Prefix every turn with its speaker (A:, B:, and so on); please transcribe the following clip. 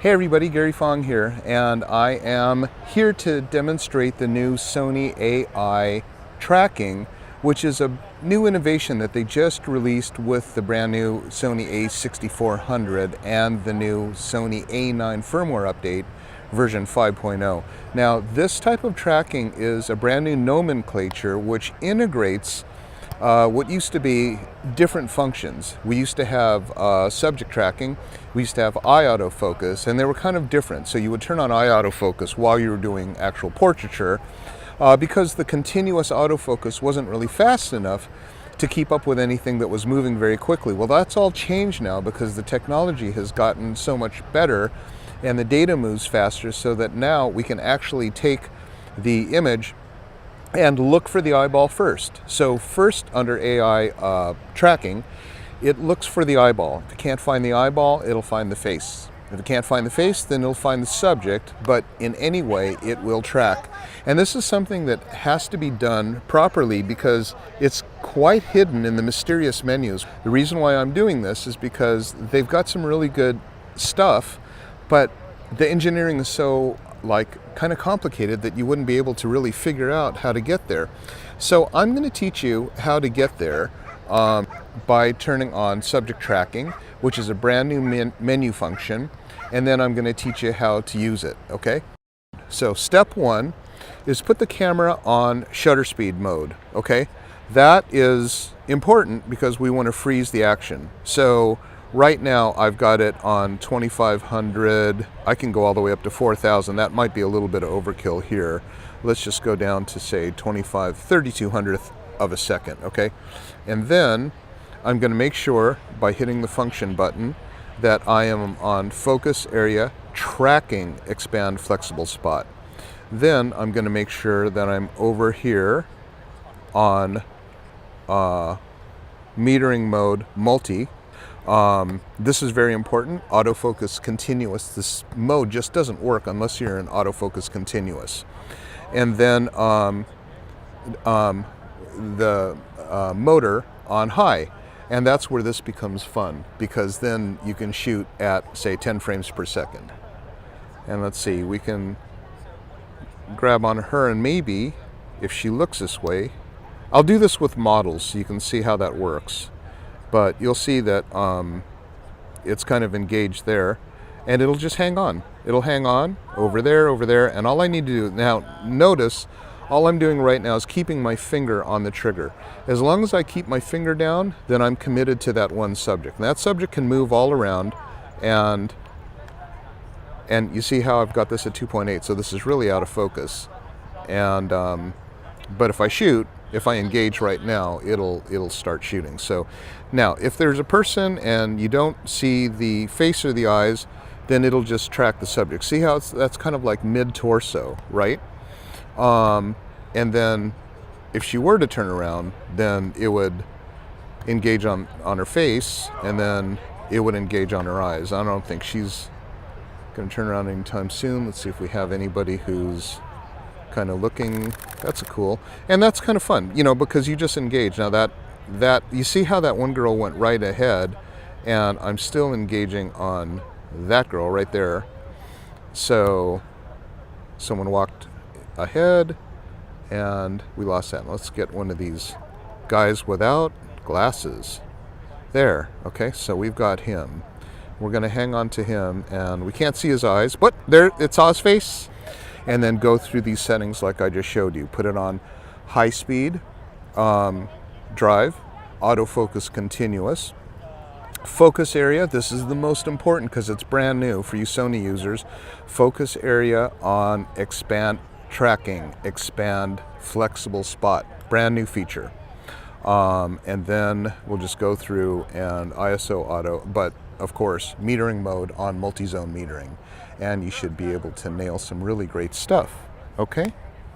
A: Hey everybody, Gary Fong here, and I am here to demonstrate the new Sony AI tracking, which is a new innovation that they just released with the brand new Sony a6400 and the new Sony A9 firmware update version 5.0. Now, this type of tracking is a brand new nomenclature which integrates what used to be different functions. We used to have subject tracking, we used to have eye autofocus, and they were kind of different. So you would turn on eye autofocus while you were doing actual portraiture because the continuous autofocus wasn't really fast enough to keep up with anything that was moving very quickly. Well, that's all changed now because the technology has gotten so much better and the data moves faster, so that now we can actually take the image and look for the eyeball first. So first, under AI tracking, it looks for the eyeball. If it can't find the eyeball, it'll find the face. If it can't find the face, then it'll find the subject, but in any way, it will track. And this is something that has to be done properly because it's quite hidden in the mysterious menus. The reason why I'm doing this is because they've got some really good stuff, but the engineering is so kind of complicated that you wouldn't be able to really figure out how to get there. So I'm going to teach you how to get there by turning on subject tracking, which is a brand new menu function, and then I'm going to teach you how to use it, okay? So step one is put the camera on shutter speed mode, okay? That is important because we want to freeze the action. So right now I've got it on 2500. I can go all the way up to 4000. That might be a little bit of overkill here. Let's just go down to say 3200th of a second, okay? And then I'm going to make sure by hitting the function button that I am on focus area tracking expand flexible spot. Then I'm going to make sure that I'm over here on metering mode multi. This is very important. Autofocus continuous. This mode just doesn't work unless you're in autofocus continuous. And then the motor on high. And that's where this becomes fun, because then you can shoot at, say, 10 frames per second. And let's see, we can grab on her, and maybe if she looks this way, I'll do this with models so you can see how that works. But you'll see that it's kind of engaged there, and it'll just hang on. It'll hang on over there, and all I need to do now, notice, all I'm doing right now is keeping my finger on the trigger. As long as I keep my finger down, then I'm committed to that one subject. And that subject can move all around, and you see how I've got this at 2.8, so this is really out of focus. And but if I shoot, if I engage right now, it'll start shooting. So now, if there's a person and you don't see the face or the eyes, then it'll just track the subject. See how that's kind of like mid-torso, right? And then if she were to turn around, then it would engage on her face, and then it would engage on her eyes. I don't think she's going to turn around anytime soon. Let's see if we have anybody who's kind of looking. That's cool, and that's kind of fun, you know, because you just engage. Now that you see how that one girl went right ahead, and I'm still engaging on that girl right there. So someone walked ahead, and we lost that. Let's get one of these guys without glasses. There, okay, so we've got him. We're going to hang on to him, and we can't see his eyes, but there, it's on his face. And then go through these settings like I just showed you. Put it on high speed, drive, autofocus continuous. Focus area, this is the most important because it's brand new for you Sony users. Focus area on expand tracking, expand flexible spot, brand new feature. And then we'll just go through and ISO auto, but of course, metering mode on multi-zone metering. And you should be able to nail some really great stuff, okay?